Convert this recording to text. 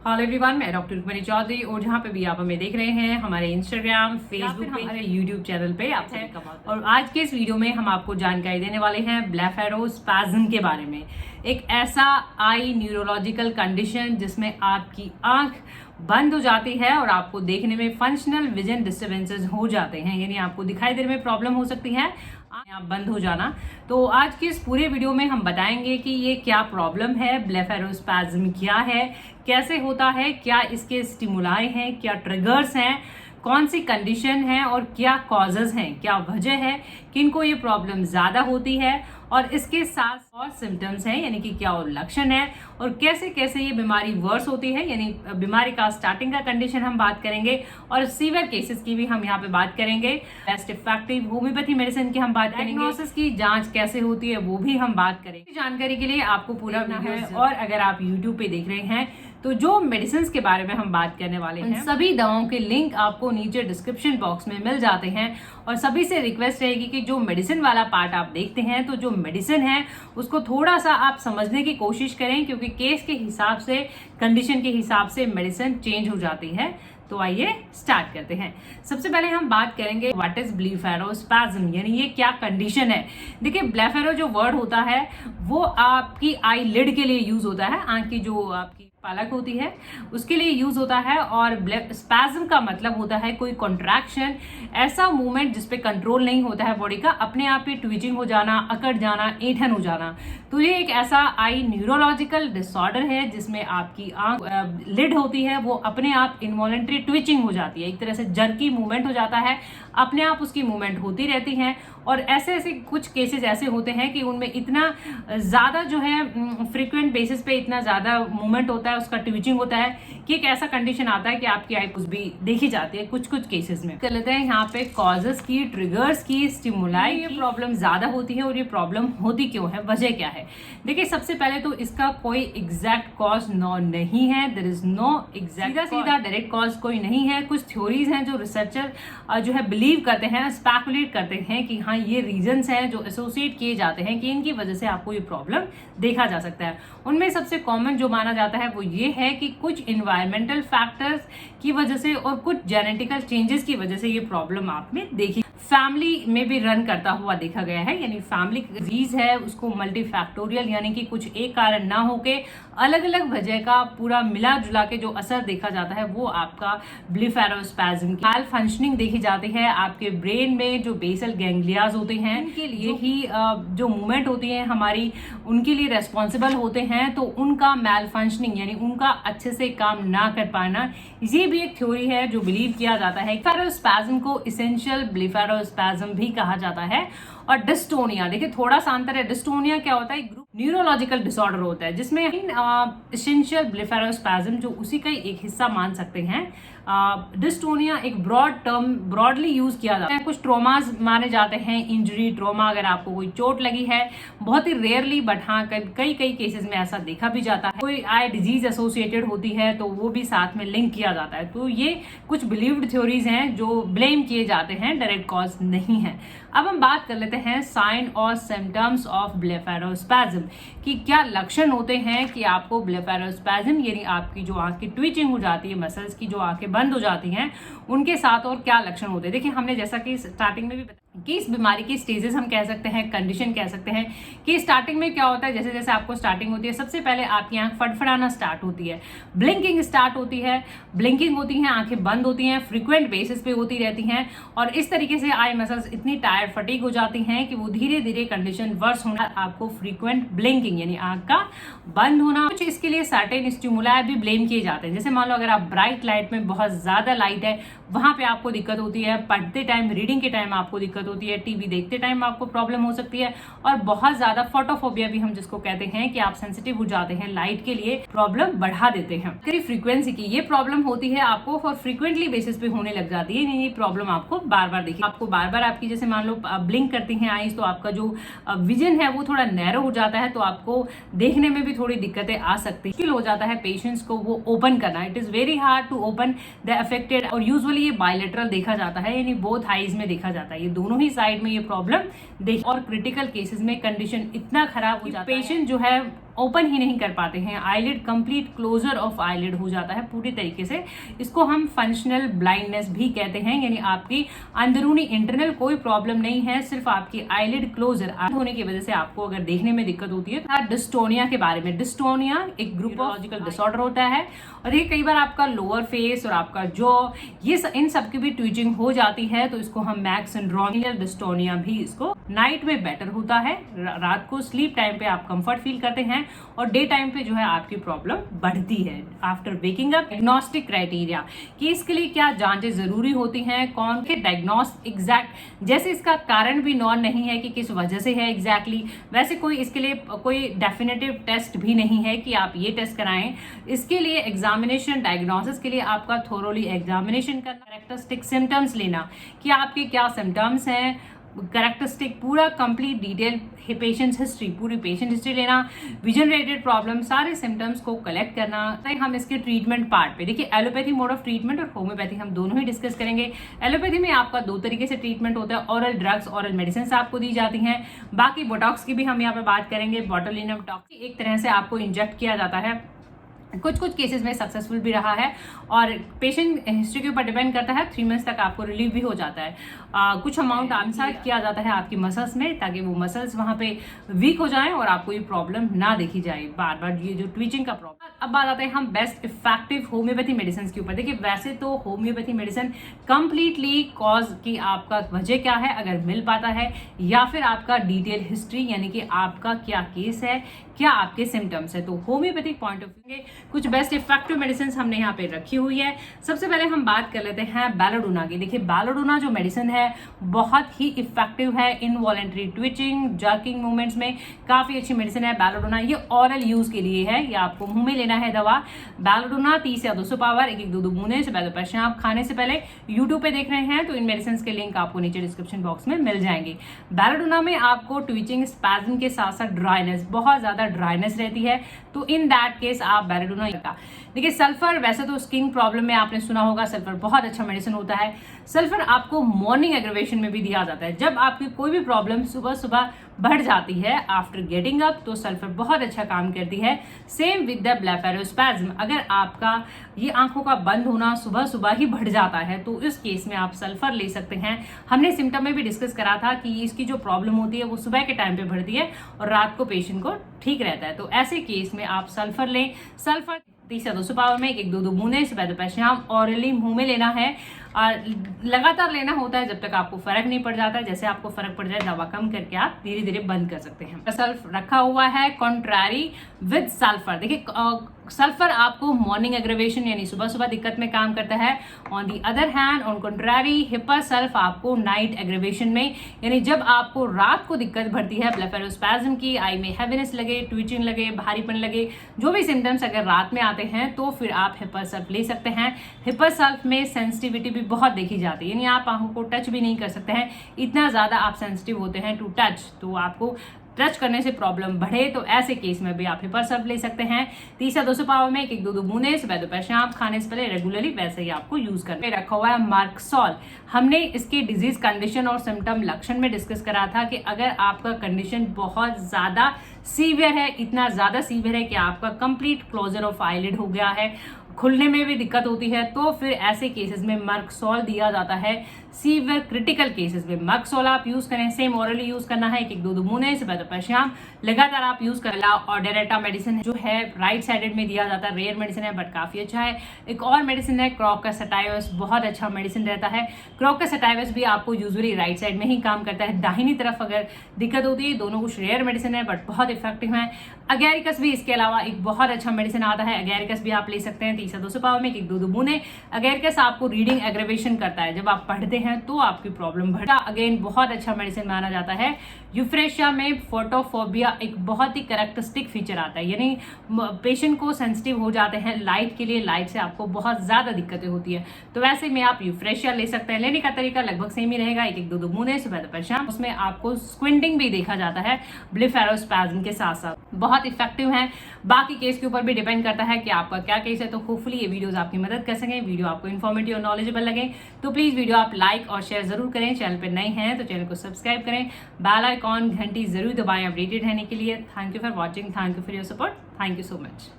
Hello everyone, मैं doctor Rukmini Chaudhary और जहाँ पे भी आप हमें देख रहे हैं हमारे इंस्टाग्राम, फेसबुक पे, हमारे यूट्यूब चैनल पे आप हैं। और आज के इस वीडियो में हम आपको जानकारी देने वाले हैं ब्लेफेरोस्पैज्म के बारे में। एक ऐसा आई न्यूरोलॉजिकल कंडीशन जिसमें आपकी आंख बंद हो जाती है और आपको देखने में फंक्शनल विजन डिस्टर्बेंसेस हो जाते हैं, यानी आपको दिखाई देने में प्रॉब्लम हो सकती है, आप बंद हो जाना। तो आज के इस पूरे वीडियो में हम बताएंगे कि ये क्या प्रॉब्लम है, ब्लेफेरोस्पैज्म क्या है, कैसे होता है, क्या इसके स्टिमुलाई हैं, क्या ट्रिगर्स हैं, कौन सी कंडीशन है और क्या कॉजेज हैं, क्या वजह है, किनको ये प्रॉब्लम ज्यादा होती है और इसके साथ और सिम्टम्स हैं, यानी कि क्या और लक्षण है और कैसे कैसे ये बीमारी वर्स होती है, यानी बीमारी का स्टार्टिंग का कंडीशन हम बात करेंगे और सीवियर केसेस की भी हम यहाँ पे बात करेंगे। बेस्ट इफेक्टिव होम्योपैथी मेडिसिन की हम बात करेंगे, डायग्नोसिस की जांच कैसे होती है वो भी हम बात करेंगे। जानकारी के लिए आपको पूरा वीडियो है और अगर आप यूट्यूब पे देख रहे हैं तो जो मेडिसिन के बारे में हम बात करने वाले हैं सभी दवाओं के लिंक आपको नीचे डिस्क्रिप्शन बॉक्स में मिल जाते हैं। और सभी से रिक्वेस्ट रहेगी कि जो मेडिसिन वाला पार्ट आप देखते हैं तो जो मेडिसिन है उसको थोड़ा सा आप समझने की कोशिश करें, क्योंकि केस के हिसाब से, कंडीशन के हिसाब से मेडिसिन चेंज हो जाती है। तो आइए स्टार्ट करते हैं। सबसे पहले हम बात करेंगे व्हाट इज ब्लेफेरोस्पैज्म, यानी ये क्या कंडीशन है। देखिए, ब्लेफेरो जो वर्ड होता है वो आपकी आई लिड के लिए यूज होता है, आंख की जो आपकी पालक होती है उसके लिए यूज होता है। और स्पैज्म का मतलब होता है कोई कॉन्ट्रैक्शन, ऐसा मूवमेंट जिसपे कंट्रोल नहीं होता है बॉडी का, अपने आप ही ट्विचिंग हो जाना, अकड़ जाना, ऐंठन हो जाना। तो ये एक ऐसा आई न्यूरोलॉजिकल डिसऑर्डर है जिसमें आपकी आंख लिड होती है वो अपने आप इनवॉलेंट्री ट्विचिंग हो जाती है, एक तरह से जर्की मूवमेंट हो जाता है, अपने आप उसकी मूवमेंट होती रहती है। और ऐसे ऐसे कुछ केसेस ऐसे होते हैं कि उनमें इतना ज्यादा जो है फ्रीक्वेंट बेसिस पे इतना ज्यादा मूवमेंट होता है, उसका ट्विचिंग होता है कि एक ऐसा कंडीशन आता है कि आपकी आई कुछ भी देखी जाती है कुछ कुछ केसेस में। कर लेते हैं यहाँ पे कॉजेस की, ट्रिगर्स की, स्टिमुलाई, ये प्रॉब्लम ज्यादा होती है और ये प्रॉब्लम होती क्यों है, वजह क्या है। देखिए, सबसे पहले तो इसका कोई एग्जैक्ट कॉज नहीं है, देयर इज नो एग्जैक्ट सीधा डायरेक्ट कॉज कोई नहीं है। कुछ थ्योरीज हैं जो रिसर्चर जो है बिलीव करते हैं, स्पेकुलेट करते हैं कि हाँ ये रीजंस हैं जो एसोसिएट किए जाते हैं कि इनकी वजह से आपको ये प्रॉब्लम देखा जा सकता है। उनमें सबसे कॉमन जो माना जाता है वो ये है कि कुछ इन्वायरमेंटल फैक्टर्स की वजह से और कुछ जेनेटिकल चेंजेस की वजह से ये प्रॉब्लम आप में देखी, फैमिली में भी रन करता हुआ देखा गया है, यानी फैमिली डिजीज है उसको मल्टीफैक्टोरियल, यानी कि कुछ एक कारण ना होके अलग अलग वजह का पूरा मिला जुला के जो असर देखा जाता है वो आपका ब्लेफेरोस्पैज्म की माल फंक्शनिंग देखी जाती है। आपके ब्रेन में जो बेसल गैंग्लियाज होते हैं उनके लिए ही जो मूवमेंट होती है हमारी, उनके लिए रेस्पॉन्सिबल होते हैं, तो उनका मैल फंक्शनिंग यानी उनका अच्छे से काम ना कर पाना, ये भी एक थ्योरी है जो बिलीव किया जाता है। ब्लेफेरोस्पैज्म को इसेंशियल ब्लेफेरोस्पैज्म भी कहा जाता है। और डिस्टोनिया, देखिए थोड़ा सा अंतर है। डिस्टोनिया क्या होता है, ग्रुप न्यूरोलॉजिकल डिसऑर्डर होता है जिसमें इसेंशियल ब्लेफेरोस्पैज्म जो उसी का एक हिस्सा मान सकते हैं। डिस्टोनिया एक ब्रॉड टर्म, ब्रॉडली यूज किया जाता है। कुछ ट्रोमाज माने जाते हैं, इंजरी ट्रोमा, अगर आपको कोई चोट लगी है, बहुत ही रेयरली बट हाँ कई केसेस में ऐसा देखा भी जाता है। कोई आई डिजीज एसोसिएटेड होती है तो वो भी साथ में लिंक किया जाता है। तो ये कुछ बिलीव्ड थ्योरीज हैं जो ब्लेम किए जाते हैं, डायरेक्ट कॉज नहीं है। अब हम बात कर लेते हैं साइन और सिम्टम्स ऑफ ब्लेफेरोस्पैज्म कि क्या लक्षण होते हैं कि आपको ब्लेफेरोस्पैज्म यानी आपकी जो आंख की ट्विचिंग हो जाती है, मसल्स की जो आंखें बंद हो जाती हैं, उनके साथ और क्या लक्षण होते हैं। देखिए, हमने जैसा कि स्टार्टिंग में भी बताया कि इस बीमारी की स्टेजेस हम कह सकते हैं, कंडीशन कह सकते हैं कि स्टार्टिंग में क्या होता है, जैसे जैसे आपको स्टार्टिंग होती है सबसे पहले आपकी आंख फड़फड़ाना स्टार्ट होती है, ब्लिंकिंग स्टार्ट होती है, ब्लिंकिंग होती है, आंखें बंद होती हैं, फ्रीक्वेंट बेसिस पे होती रहती हैं और इस तरीके से आई मसल्स इतनी टायर्ड फटीग हो जाती हैं कि वो धीरे धीरे कंडीशन वर्स होना, आपको फ्रीक्वेंट ब्लिंकिंग यानी आंख का बंद होना। कुछ इसके लिए सर्टेन स्टिमुलाई भी ब्लेम किए जाते हैं, जैसे मान लो अगर आप ब्राइट लाइट में, बहुत ज्यादा लाइट है वहां पे आपको दिक्कत होती है, पढ़ते टाइम, रीडिंग के टाइम आपको दिक्कत होती है, टीवी देखते टाइम आपको प्रॉब्लम हो सकती है, और बहुत ज्यादा फोटोफोबिया भी हम जिसको कहते हैं कि आप सेंसिटिव हो जाते हैं लाइट के लिए, प्रॉब्लम बढ़ा देते हैं। फ्रीक्वेंसी की ये प्रॉब्लम होती है आपको और फ्रीक्वेंटली बेसिस पे होने लग जाती है, ये प्रॉब्लम आपको बार बार देखिए, आपको बार बार आपकी जैसे मान लो ब्लिंक करती हैं आईज तो आपका जो विजन है वो थोड़ा नैरो हो जाता है, तो आपको देखने में भी थोड़ी दिक्कतें आ सकती है, मुश्किल हो जाता है पेशेंट्स को वो ओपन करना, it is very hard to open the affected. और यूजुअली ये बायलेटरल देखा जाता है, यानी बोथ आईज में देखा जाता है, ये दोनों ही साइड में ये प्रॉब्लम देख। और क्रिटिकल केसेस में कंडीशन इतना खराब हो जाता है पेशेंट जो है ओपन ही नहीं कर पाते हैं, eyelid complete closure of eyelid हो जाता है पूरी तरीके से। इसको हम फंक्शनल ब्लाइंडनेस भी कहते हैं, यानी आपकी अंदरूनी इंटरनल कोई प्रॉब्लम नहीं है, सिर्फ आपकी आईलिड क्लोजर होने की वजह से आपको अगर देखने में दिक्कत होती है। तो डिस्टोनिया के बारे में, डिस्टोनिया एक ग्रुपोलॉजिकल डिसऑर्डर होता है और ये कई बार आपका लोअर फेस और आपका जॉ इन सब की भी ट्विचिंग हो जाती है, तो इसको हम मैक सिंड्रोम डिस्टोनिया भी इसको नाइट में बेटर होता है। रात को स्लीप टाइम पे आप कंफर्ट फील करते हैं और डे टाइम पे जो है आपकी प्रॉब्लम बढ़ती है after waking up. Diagnostic criteria कि इसके लिए क्या जांचें जरूरी होती हैं, कौन के डायग्नोस्ट एग्जैक्ट, जैसे इसका कारण भी नॉन नहीं है कि किस वजह से है एग्जैक्टली, वैसे कोई इसके लिए कोई डेफिनेटिव टेस्ट भी नहीं है कि आप ये टेस्ट कराएं। इसके लिए एग्जामिनेशन डायग्नोसिस के लिए आपका थोरोली एग्जामिनेशन करना, कैरेक्टरिस्टिक सिम्टम्स लेना कि आपके क्या सिम्टम्स हैं, कैरेक्टरिस्टिक पूरा कंप्लीट डिटेल पेशेंट हिस्ट्री, पूरी पेशेंट हिस्ट्री लेना, विजन रिलेटेड प्रॉब्लम, सारे सिम्टम्स को कलेक्ट करना। हम इसके ट्रीटमेंट पार्ट पे देखिए, एलोपैथी मोड ऑफ ट्रीटमेंट और होम्योपैथी हम दोनों ही डिस्कस करेंगे। एलोपैथी में आपका 2 तरीके से ट्रीटमेंट होता है, ऑरल ड्रग्स, ऑरल मेडिसिन आपको दी जाती हैं। बाकी बोटॉक्स की भी हम यहाँ पे बात करेंगे, बोटुलिनम टॉक्स एक तरह से आपको इंजेक्ट किया जाता है, कुछ केसेस में सक्सेसफुल भी रहा है और पेशेंट हिस्ट्री के ऊपर डिपेंड करता है। 3 मंथ्स तक आपको रिलीव भी हो जाता है। कुछ अमाउंट आंसर किया जाता है आपकी मसल्स में, ताकि वो मसल्स वहां पे वीक हो जाएं और आपको ये प्रॉब्लम ना देखी जाए बार बार, ये जो ट्विचिंग का प्रॉब्लम। अब बात आते हैं हम बेस्ट इफेक्टिव होम्योपैथी मेडिसिन के ऊपर। देखिए, वैसे तो होम्योपैथी मेडिसिन कंप्लीटली कॉज की आपका वजह क्या है अगर मिल पाता है, या फिर आपका डिटेल हिस्ट्री यानी कि आपका क्या केस है, क्या आपके सिम्टम्स है, तो होम्योपैथिक पॉइंट ऑफ व्यू कुछ बेस्ट इफेक्टिव मेडिसिन हमने यहाँ पे रखी हुई है। सबसे पहले हम बात कर लेते हैं बैलोडोना की। देखिए, बैलोडोना जो मेडिसिन है बहुत ही इफेक्टिव है इनवॉलेंटरी ट्विचिंग, जर्किंग मूवमेंट्स में काफी अच्छी मेडिसिन है बैलोडोना। ये ऑरल यूज के लिए है, ये आपको मुंह में लेना है दवा। बैलोडोना 30 या 200 पावर, 1-2 बूंदे सुबह दोपहर शाम खाने से पहले। यूट्यूब पे देख रहे हैं तो इन मेडिसिन के लिंक आपको नीचे डिस्क्रिप्शन बॉक्स में मिल जाएंगे। बैलोडोना में आपको ट्विचिंग, स्पैज्म के साथ साथ ड्राइनेस, बहुत ज्यादा ड्राइनेस रहती है, तो इन दैट केस आप बैलोडोना का। देखिए, सल्फर वैसे तो स्किन प्रॉब्लम में आपने सुना होगा, सल्फर बहुत अच्छा मेडिसिन होता है। सल्फर आपको मॉर्निंग एग्रीवेशन में भी दिया जाता है, जब आपकी कोई भी प्रॉब्लम सुबह सुबह बढ़ जाती है आफ्टर गेटिंग अप, तो सल्फर बहुत अच्छा काम करती है। सेम विद द ब्लेफेरोस्पैज्म, अगर आपका ये आंखों का बंद होना सुबह सुबह ही बढ़ जाता है, तो इस केस में आप सल्फर ले सकते हैं। हमने सिम्टम में भी डिस्कस करा था कि इसकी जो प्रॉब्लम होती है वो सुबह के टाइम पे बढ़ती है और रात को पेशेंट को ठीक रहता है, तो ऐसे केस में आप सल्फर लें। सल्फर 30 या 200 पावर में 1-2 बूंदे सुबह दोपहर शाम ऑरली मुंह में लेना है और लगातार लेना होता है जब तक आपको फर्क नहीं पड़ जाता है। जैसे आपको फर्क पड़ जाए, दवा कम करके आप धीरे धीरे बंद कर सकते हैं। सल्फर रखा हुआ है कॉन्ट्रारी विद सल्फर। देखिए, सल्फर आपको मॉर्निंग एग्रीवेशन यानी सुबह सुबह दिक्कत में काम करता है। On the other hand, on contrary, hepar sulph आपको नाइट एग्रीवेशन में, यानी जब आपको रात को दिक्कत बढ़ती है, ब्लेफेरोस्पैज्म की, आई में हैवीनेस लगे, ट्विचिंग लगे, भारीपन लगे, जो भी सिम्टम्स अगर रात में आते हैं, तो फिर आप हिप्पासल्फ ले सकते हैं। हिप्पासल्फ में सेंसिटिविटी भी बहुत देखी जाती है, यानी आप आंखों को टच भी नहीं कर सकते हैं, इतना ज्यादा आप सेंसिटिव होते हैं टू टच, तो आपको टच करने से प्रॉब्लम बढ़े, तो ऐसे केस में भी आप हिप्पासल्फ ले सकते हैं। 30 या 200 पावर में 1-2 बूंदे सुबह दोपहर शाम खाने से पहले रेगुलरली, वैसे ही आपको यूज करना है। रखा हुआ है मार्कसॉल। हमने इसके डिजीज कंडीशन और सिम्टम लक्षण में डिस्कस करा था कि अगर आपका कंडीशन बहुत ज्यादा सीवियर है, इतना ज्यादा सीवियर है कि आपका कंप्लीट क्लोजर ऑफ आईलिड हो गया है, खुलने में भी दिक्कत होती है, तो फिर ऐसे केसेस में मार्कसॉल दिया जाता है। सीवियर क्रिटिकल केसेस में मार्कसॉल आप यूज करें, सेम ओरली यूज करना है, 1-2 बूंदे सुबह दोपहर शाम लगातार आप यूज कर ला। और डेरेटा मेडिसिन जो है राइट साइडेड में दिया जाता है, रेयर मेडिसिन है बट काफी अच्छा है। एक और मेडिसिन है क्रोकोसटाइवस, बहुत अच्छा मेडिसिन रहता है। क्रोकोसटाइवस भी आपको यूजुअली राइट साइड में ही काम करता है, दाहिनी तरफ अगर दिक्कत होती है। दोनों कुछ रेयर मेडिसिन है बट बहुत इफेक्टिव है। अगैरिकस भी इसके अलावा एक बहुत अच्छा मेडिसिन आता है, अगैरिकस भी आप ले सकते हैं। 30 या 200 पावर में 1-2 बूंदे। अगैरिकस आपको रीडिंग एग्रेवेशन करता है, जब आप पढ़ते हैं तो आपकी प्रॉब्लम बढ़ता। अगेन बहुत अच्छा मेडिसिन माना जाता है। यूफ्रेशिया में फोटोफोबिया एक बहुत ही कैरेक्टरिस्टिक फीचर आता है, यानी पेशेंट को सेंसिटिव हो जाते हैं लाइट के लिए, लाइट से आपको बहुत ज्यादा दिक्कतें होती है, तो वैसे में आप यूफ्रेशिया ले सकते हैं। लेने का तरीका लगभग सेम ही रहेगा, 1-2 बूंदे सुबह दोपहर शाम। उसमें आपको स्क्विंटिंग भी देखा जाता है ब्लेफेरोस्पैज्म के साथ साथ, बहुत इफेक्टिव है। बाकी केस के ऊपर भी डिपेंड करता है कि आपका क्या केस है, तो होपफुली ये वीडियोस आपकी मदद कर सकें, वीडियो आपको इन्फॉर्मेटिव और नॉलेजेबल लगे तो प्लीज वीडियो आप लाइक और शेयर जरूर करें। चैनल पर नए हैं तो चैनल को सब्सक्राइब करें, बेल आइकॉन घंटी जरूर दबाएं अपडेटेड रहने के लिए। Thank you for watching, thank you for your support, thank you so much.